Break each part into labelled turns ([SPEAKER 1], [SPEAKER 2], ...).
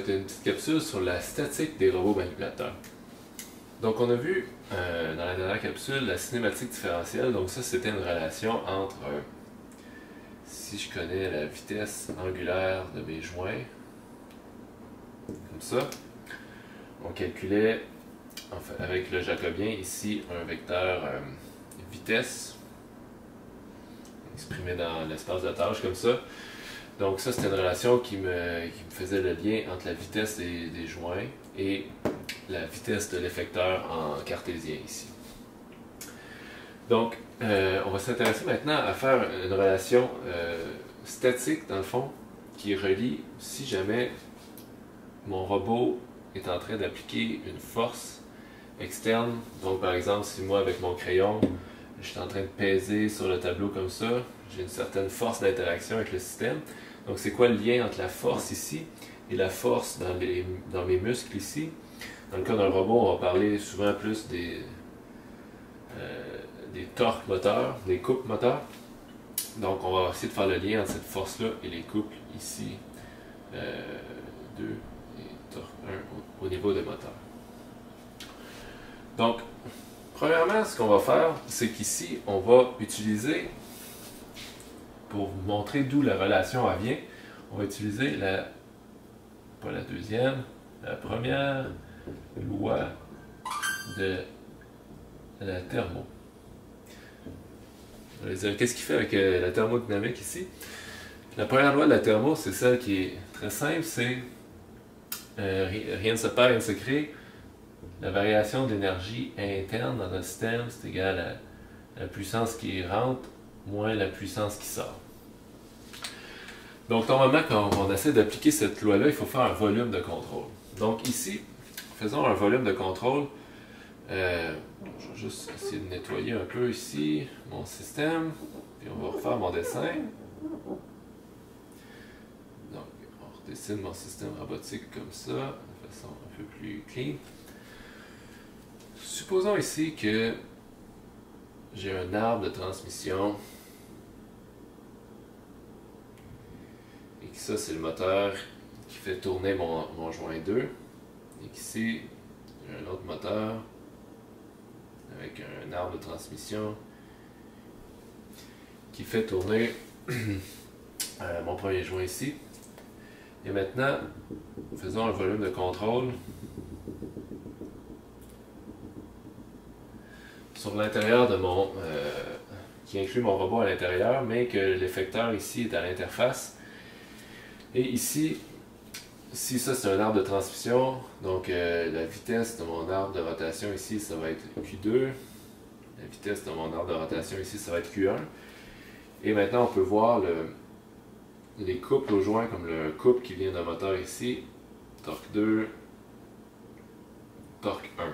[SPEAKER 1] être une petite capsule sur la statique des robots manipulateurs. Donc on a vu dans la dernière capsule la cinématique différentielle. Donc ça c'était une relation entre, si je connais la vitesse angulaire de mes joints, comme ça, on calculait en fait, avec le jacobien ici un vecteur vitesse exprimé dans l'espace de tâche comme ça. Donc ça c'était une relation qui me faisait le lien entre la vitesse des joints et la vitesse de l'effecteur en cartésien ici. Donc on va s'intéresser maintenant à faire une relation statique dans le fond qui relie si jamais mon robot est en train d'appliquer une force externe. Donc par exemple si moi avec mon crayon je suis en train de peser sur le tableau comme ça, j'ai une certaine force d'interaction avec le système. Donc c'est quoi le lien entre la force ici et la force dans mes muscles ici? Dans le cas d'un robot, on va parler souvent plus des torques moteurs, des couples moteurs. Donc on va essayer de faire le lien entre cette force-là et les couples ici, 2 et torque 1 au niveau des moteurs. Donc, premièrement, ce qu'on va faire, c'est qu'ici, on va utiliser, pour vous montrer d'où la relation vient, on va utiliser pas la deuxième, la première loi de la thermo. Qu'est-ce qu'il fait avec la thermodynamique ici? La première loi de la thermo, c'est celle qui est très simple, c'est rien ne se perd, rien ne se crée. La variation d'énergie interne dans notre système, c'est égal à la puissance qui rentre moins la puissance qui sort. Donc, normalement, quand on essaie d'appliquer cette loi-là, il faut faire un volume de contrôle. Donc, ici, faisons un volume de contrôle. Je vais juste essayer de nettoyer un peu ici mon système. Puis on va refaire mon dessin. Donc, on redessine mon système robotique comme ça, de façon un peu plus clean. Supposons ici que j'ai un arbre de transmission et que ça c'est le moteur qui fait tourner mon joint 2 et qu'ici j'ai un autre moteur avec un arbre de transmission qui fait tourner mon premier joint ici. Et maintenant, faisons un volume de contrôle sur l'intérieur de mon... qui inclut mon robot à l'intérieur, mais que l'effecteur ici est à l'interface. Et ici, si ça c'est un arbre de transmission, donc la vitesse de mon arbre de rotation ici, ça va être Q2. La vitesse de mon arbre de rotation ici, ça va être Q1. Et maintenant, on peut voir les couples aux joints, comme le couple qui vient d'un moteur ici, torque 2, torque 1.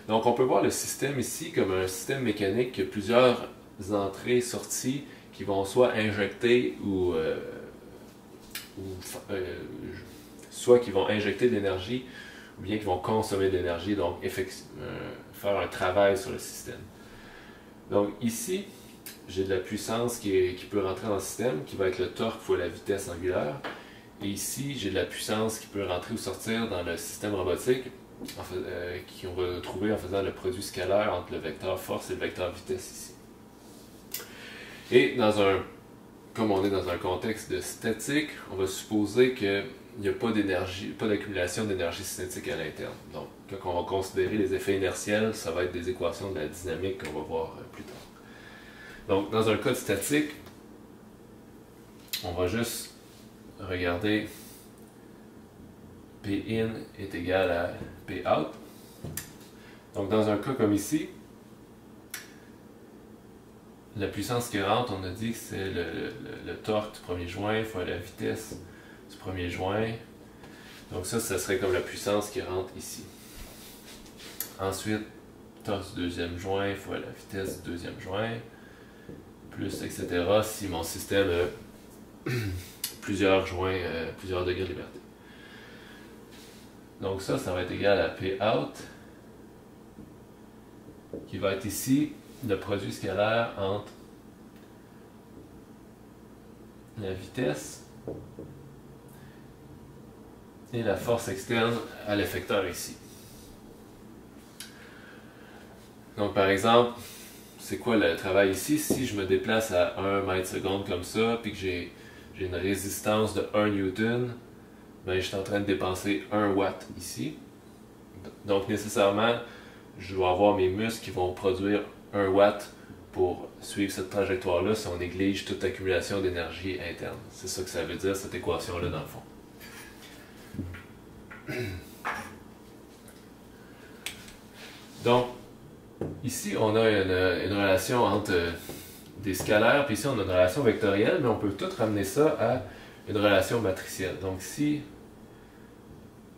[SPEAKER 1] Donc on peut voir le système ici comme un système mécanique qui a plusieurs entrées, sorties qui vont soit injecter soit qui vont injecter de l'énergie ou bien qui vont consommer de l'énergie, donc faire un travail sur le système. Donc ici, j'ai de la puissance qui peut rentrer dans le système, qui va être le torque fois la vitesse angulaire. Et ici, j'ai de la puissance qui peut rentrer ou sortir dans le système robotique, qu'on va trouver en faisant le produit scalaire entre le vecteur force et le vecteur vitesse ici. Et comme on est dans un contexte de statique, on va supposer qu'il n'y a pas d'énergie, pas d'accumulation d'énergie cinétique à l'interne. Donc, quand on va considérer les effets inertiels, ça va être des équations de la dynamique qu'on va voir plus tard. Donc, dans un cas de statique, on va juste regarder P in est égal à P out. Donc, dans un cas comme ici, la puissance qui rentre, on a dit que c'est le torque du premier joint fois la vitesse du premier joint. Donc ça serait comme la puissance qui rentre ici. Ensuite, torque du deuxième joint fois la vitesse du deuxième joint, plus etc. si mon système a plusieurs joints, plusieurs degrés de liberté. Donc ça va être égal à P out, qui va être ici le produit scalaire entre la vitesse et la force externe à l'effecteur ici. Donc par exemple, c'est quoi le travail ici? Si je me déplace à 1 mètre seconde comme ça, puis que j'ai une résistance de 1 newton, ben, je suis en train de dépenser 1 watt ici. Donc nécessairement, je vais avoir mes muscles qui vont produire 1 watt pour suivre cette trajectoire-là si on néglige toute accumulation d'énergie interne. C'est ça que ça veut dire, cette équation-là, dans le fond. Donc, ici, on a une relation entre des scalaires, puis ici, on a une relation vectorielle, mais on peut tout ramener ça à une relation matricielle. Donc, si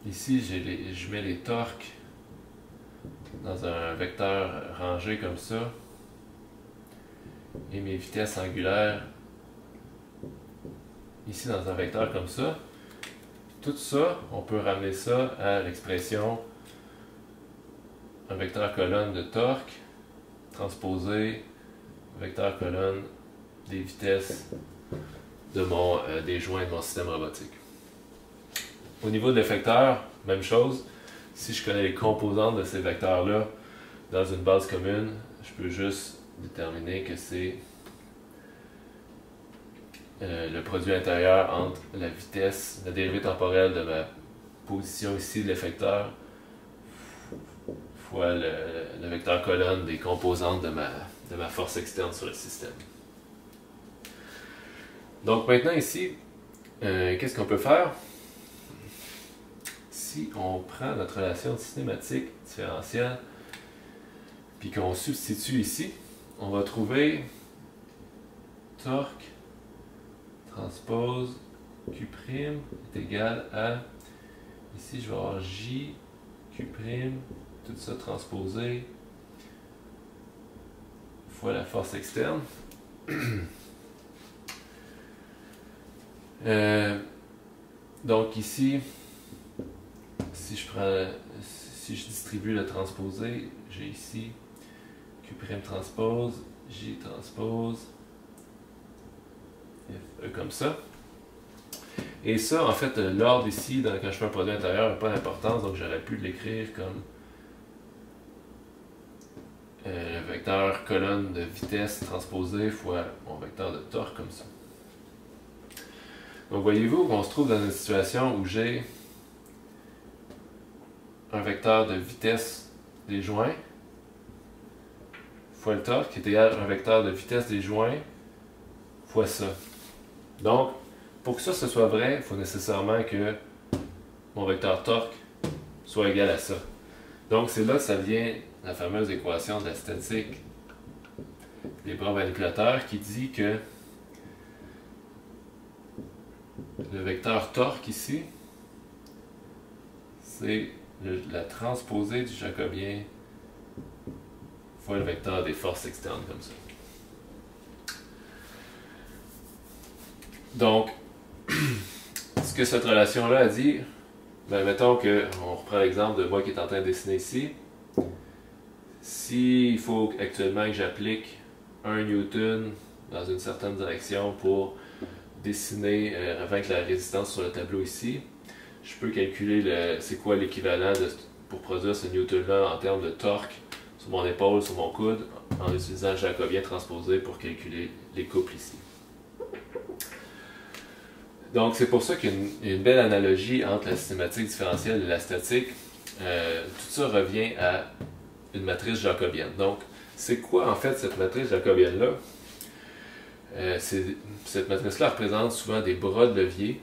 [SPEAKER 1] ici, je mets les torques dans un vecteur rangé comme ça, et mes vitesses angulaires ici dans un vecteur comme ça, tout ça, on peut ramener ça à l'expression un vecteur colonne de torque transposé vecteur colonne des vitesses de des joints de mon système robotique. Au niveau de l'effecteur, même chose. Si je connais les composantes de ces vecteurs-là dans une base commune, je peux juste déterminer que c'est le produit intérieur entre la vitesse, la dérivée temporelle de ma position ici de l'effecteur fois le vecteur colonne des composantes de ma force externe sur le système. Donc maintenant ici, qu'est-ce qu'on peut faire? Si on prend notre relation cinématique différentielle puis qu'on substitue ici, on va trouver torque transpose Q' est égal à, ici je vais avoir J, Q', tout ça transposé, fois la force externe. Donc ici, si je distribue le transposé, j'ai ici Q' transpose, J transpose, Fe comme ça. Et ça, en fait, l'ordre ici, quand je fais un produit intérieur, n'a pas d'importance, donc j'aurais pu l'écrire comme le vecteur colonne de vitesse transposée fois mon vecteur de torque comme ça. Donc voyez-vous qu'on se trouve dans une situation où j'ai un vecteur de vitesse des joints fois le torque qui est égal à un vecteur de vitesse des joints fois ça. Donc, pour que ça ce soit vrai, il faut nécessairement que mon vecteur torque soit égal à ça. Donc c'est là que ça vient la fameuse équation de la statique des bras manipulateurs qui dit que le vecteur torque ici, c'est la transposée du jacobien fois le vecteur des forces externes comme ça. Donc, ce que cette relation-là a dit, ben mettons qu'on reprend l'exemple de moi qui est en train de dessiner ici. S'il faut actuellement que j'applique 1 newton dans une certaine direction pour dessiner, vaincre la résistance sur le tableau ici, je peux calculer c'est quoi l'équivalent pour produire ce newton-là en termes de torque sur mon épaule, sur mon coude, en utilisant le jacobien transposé pour calculer les couples ici. Donc c'est pour ça qu'il y a une belle analogie entre la cinématique différentielle et la statique. Tout ça revient à une matrice jacobienne. Donc c'est quoi en fait cette matrice jacobienne-là? Cette matrice-là représente souvent des bras de levier.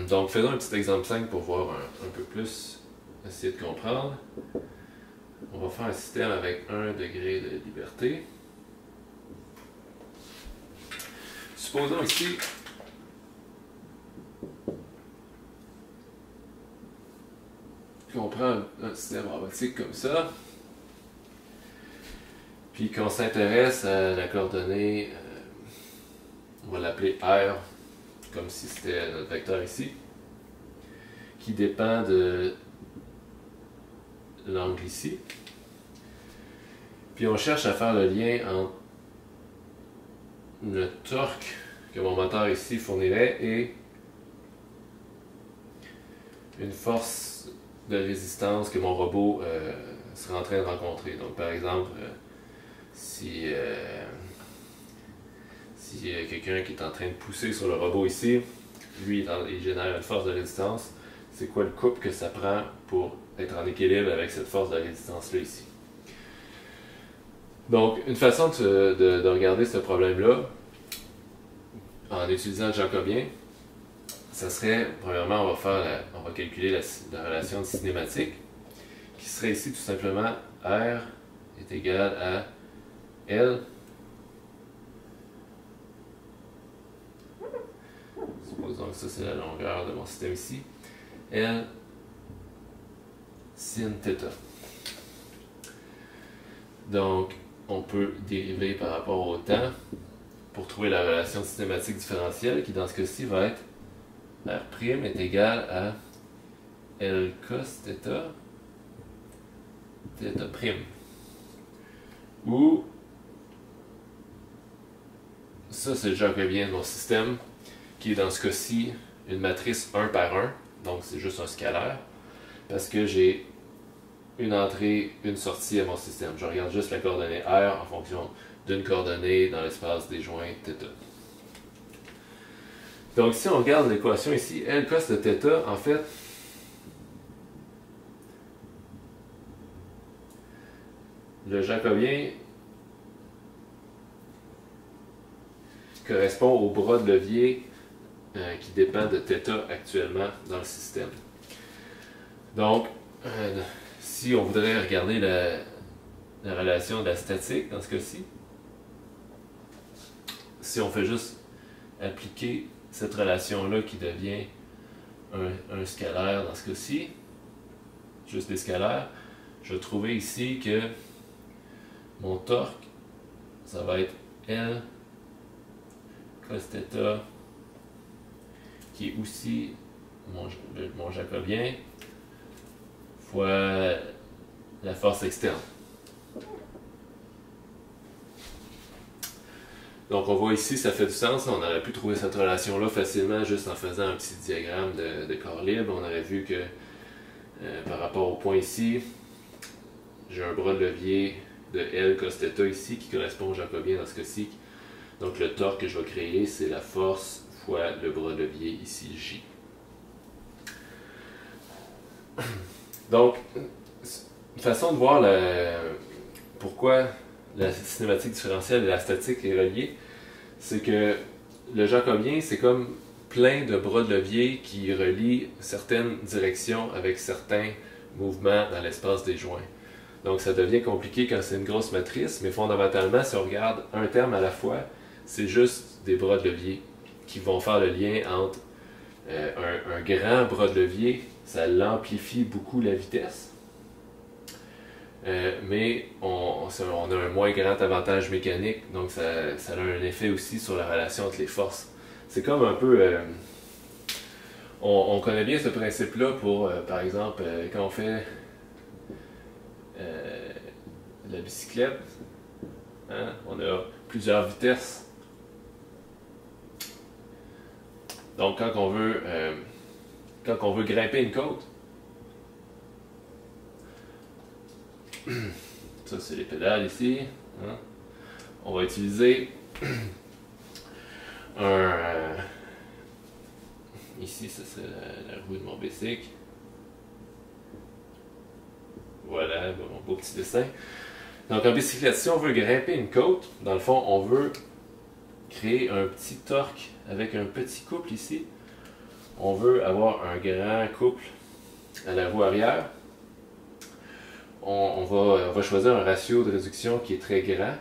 [SPEAKER 1] Donc faisons un petit exemple 5 pour voir un peu plus, essayer de comprendre. On va faire un système avec 1 degré de liberté. Supposons ici qu'on prend un système robotique comme ça, puis qu'on s'intéresse à la coordonnée, on va l'appeler R, comme si c'était notre vecteur ici, qui dépend de l'angle ici. Puis on cherche à faire le lien entre le torque que mon moteur ici fournirait et une force de résistance que mon robot serait en train de rencontrer. Donc par exemple, si quelqu'un qui est en train de pousser sur le robot ici, lui il génère une force de résistance, c'est quoi le couple que ça prend pour être en équilibre avec cette force de résistance-là ici. Donc, une façon de regarder ce problème-là, en utilisant le jacobien, ça serait, premièrement, on va calculer la relation de cinématique, qui serait ici tout simplement R est égal à L. Supposons que ça c'est la longueur de mon système ici. L sin θ. Donc, on peut dériver par rapport au temps pour trouver la relation cinématique différentielle qui dans ce cas-ci va être R' est égal à L cos θ, θ'. Ou ça c'est le jacobien de mon système qui est dans ce cas-ci une matrice 1 par 1, donc c'est juste un scalaire parce que j'ai une entrée, une sortie à mon système. Je regarde juste la coordonnée R en fonction d'une coordonnée dans l'espace des joints θ. Donc si on regarde l'équation ici, L cos de θ, en fait, le jacobien correspond au bras de levier qui dépend de θ actuellement dans le système. Donc, si on voudrait regarder la relation de la statique dans ce cas-ci, si on fait juste appliquer cette relation-là qui devient un scalaire dans ce cas-ci, juste des scalaires, je vais trouver ici que mon torque, ça va être L cos θ, qui est aussi mon jacobien, fois la force externe. Donc on voit ici, ça fait du sens. On aurait pu trouver cette relation-là facilement juste en faisant un petit diagramme de corps libre. On aurait vu que par rapport au point ici, j'ai un bras de levier de L cos θ ici qui correspond au jacobien dans ce cas-ci. Donc le torque que je vais créer, c'est la force fois le bras de levier ici, J. Donc, une façon de voir pourquoi la cinématique différentielle et la statique est reliée, c'est que le jacobien, c'est comme plein de bras de levier qui relient certaines directions avec certains mouvements dans l'espace des joints. Donc ça devient compliqué quand c'est une grosse matrice, mais fondamentalement, si on regarde un terme à la fois, c'est juste des bras de levier qui vont faire le lien entre un grand bras de levier, ça l'amplifie beaucoup la vitesse, mais on a un moins grand avantage mécanique, donc ça a un effet aussi sur la relation entre les forces. C'est comme un peu... on connaît bien ce principe-là pour, par exemple, quand on fait la bicyclette, hein, on a plusieurs vitesses. Donc quand on veut grimper une côte, ça c'est les pédales ici, hein, on va utiliser ici ça serait la roue de mon bicycle. Voilà, mon beau petit dessin. Donc en bicyclette, si on veut grimper une côte, dans le fond on veut créer un petit torque avec un petit couple ici. On veut avoir un grand couple à la roue arrière. On va choisir un ratio de réduction qui est très grand,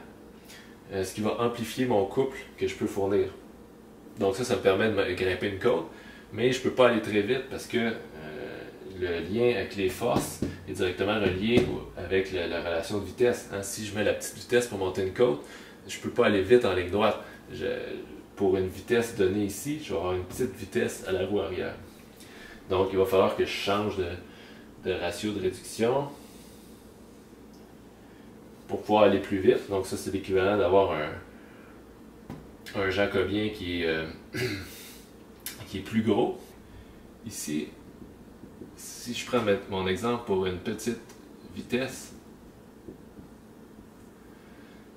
[SPEAKER 1] ce qui va amplifier mon couple que je peux fournir. Donc ça me permet de grimper une côte, mais je ne peux pas aller très vite parce que le lien avec les forces est directement relié avec la relation de vitesse. Hein? Si je mets la petite vitesse pour monter une côte, je ne peux pas aller vite en ligne droite. Pour une vitesse donnée ici, je vais avoir une petite vitesse à la roue arrière. Donc il va falloir que je change de ratio de réduction pour pouvoir aller plus vite. Donc ça c'est l'équivalent d'avoir un jacobien qui est plus gros. Ici, si je prends mon exemple pour une petite vitesse,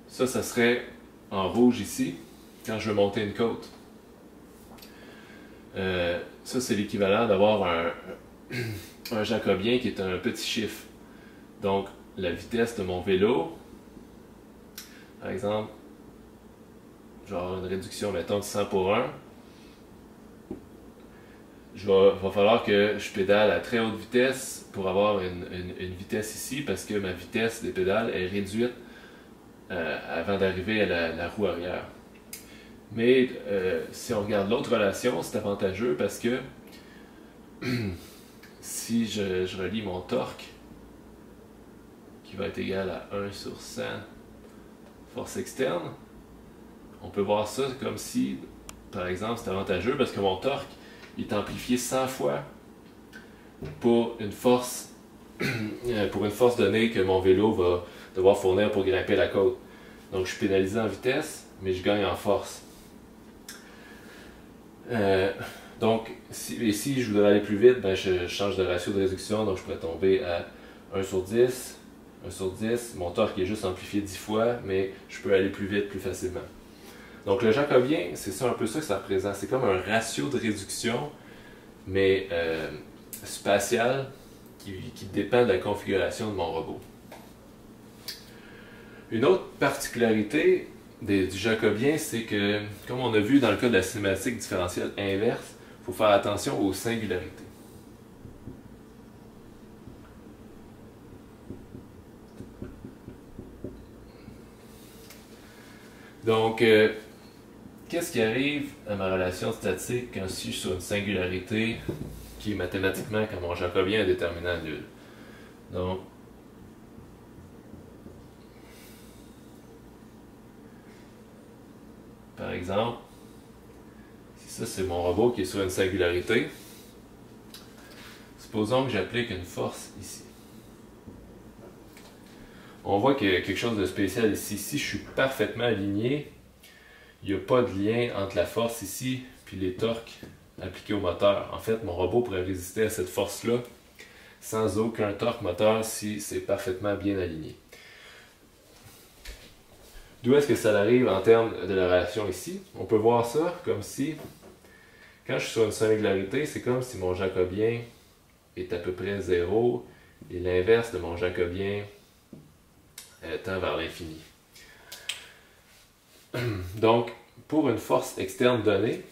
[SPEAKER 1] ça serait en rouge ici, quand je veux monter une côte. Ça, c'est l'équivalent d'avoir un jacobien qui est un petit chiffre. Donc, la vitesse de mon vélo, par exemple, genre une réduction, mettons, de 100 pour 1, va falloir que je pédale à très haute vitesse pour avoir une vitesse ici, parce que ma vitesse des pédales est réduite avant d'arriver à la roue arrière. Mais si on regarde l'autre relation, c'est avantageux parce que si je relie mon torque, qui va être égal à 1 sur 100 force externe, on peut voir ça comme si, par exemple, c'est avantageux parce que mon torque est amplifié 100 fois pour une force donnée que mon vélo va devoir fournir pour grimper la côte. Donc je suis pénalisé en vitesse, mais je gagne en force. Donc, si je voudrais aller plus vite, ben je change de ratio de réduction, donc je pourrais tomber à 1 sur 10. 1 sur 10, mon torque est juste amplifié 10 fois, mais je peux aller plus vite, plus facilement. Donc le jacobien, c'est ça un peu ça que ça représente. C'est comme un ratio de réduction, mais spatial, qui dépend de la configuration de mon robot. Une autre particularité du jacobien, c'est que, comme on a vu dans le cas de la cinématique différentielle inverse, il faut faire attention aux singularités. Donc, qu'est-ce qui arrive à ma relation statique quand je suis sur une singularité qui est mathématiquement, comme mon jacobien, un déterminant nul? Donc, par exemple, si ça c'est mon robot qui est sur une singularité, supposons que j'applique une force ici. On voit qu'il y a quelque chose de spécial ici. Si je suis parfaitement aligné, il n'y a pas de lien entre la force ici et les torques appliqués au moteur. En fait, mon robot pourrait résister à cette force-là sans aucun torque moteur si c'est parfaitement bien aligné. D'où est-ce que ça arrive en termes de la relation ici? On peut voir ça comme si, quand je suis sur une singularité, c'est comme si mon jacobien est à peu près 0 et l'inverse de mon jacobien tend vers l'infini. Donc, pour une force externe donnée,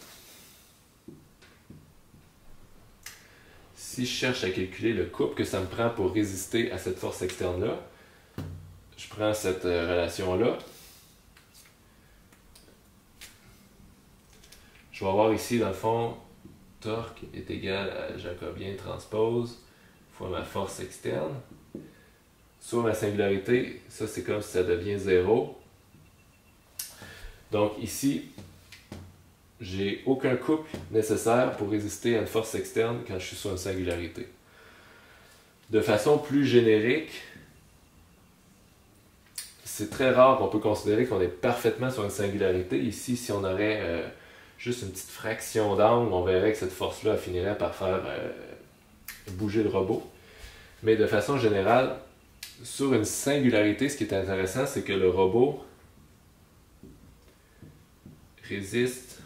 [SPEAKER 1] si je cherche à calculer le couple que ça me prend pour résister à cette force externe-là, je prends cette relation-là. Je vais avoir ici, dans le fond, torque est égal à jacobien transpose fois ma force externe. Sur ma singularité, ça c'est comme si ça devient 0. Donc ici, j'ai aucun couple nécessaire pour résister à une force externe quand je suis sur une singularité. De façon plus générique, c'est très rare qu'on peut considérer qu'on est parfaitement sur une singularité. Ici, si on aurait juste une petite fraction d'angle, on verrait que cette force-là finirait par faire bouger le robot. Mais de façon générale, sur une singularité, ce qui est intéressant, c'est que le robot résiste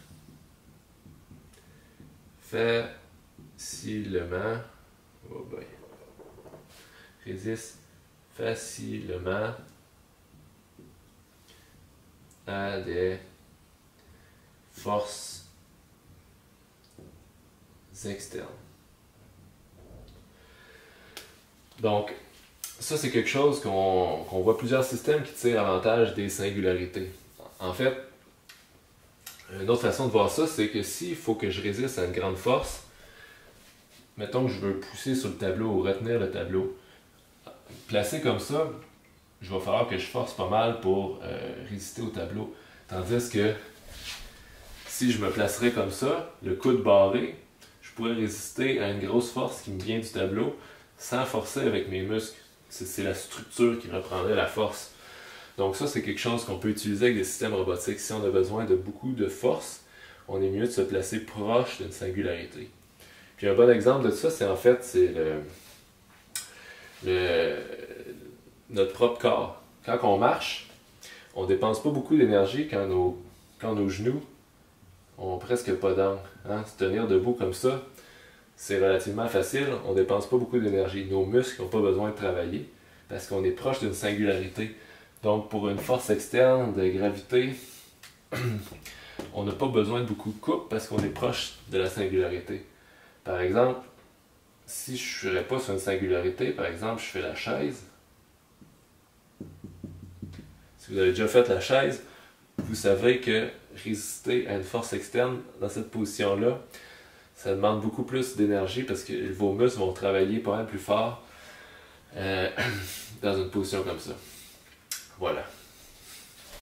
[SPEAKER 1] facilement, à des forces externes. Donc, ça c'est quelque chose qu'on voit plusieurs systèmes qui tirent avantage des singularités. En fait, une autre façon de voir ça, c'est que s'il faut que je résiste à une grande force, mettons que je veux pousser sur le tableau ou retenir le tableau, placé comme ça, je vais falloir que je force pas mal pour résister au tableau. Tandis que si je me placerais comme ça, le coude barré, je pourrais résister à une grosse force qui me vient du tableau sans forcer avec mes muscles. C'est la structure qui reprendrait la force. Donc ça, c'est quelque chose qu'on peut utiliser avec des systèmes robotiques. Si on a besoin de beaucoup de force, on est mieux de se placer proche d'une singularité. Puis un bon exemple de ça, c'est en fait c'est notre propre corps. Quand on marche, on ne dépense pas beaucoup d'énergie quand nos genoux ont presque pas d'angle. Hein? Se tenir debout comme ça, c'est relativement facile, on ne dépense pas beaucoup d'énergie. Nos muscles n'ont pas besoin de travailler parce qu'on est proche d'une singularité. Donc pour une force externe de gravité, on n'a pas besoin de beaucoup de couple parce qu'on est proche de la singularité. Par exemple, si je ne serais pas sur une singularité, par exemple, je fais la chaise. Si vous avez déjà fait la chaise, vous savez que résister à une force externe dans cette position-là, ça demande beaucoup plus d'énergie parce que vos muscles vont travailler pas mal plus fort dans une position comme ça. Voilà.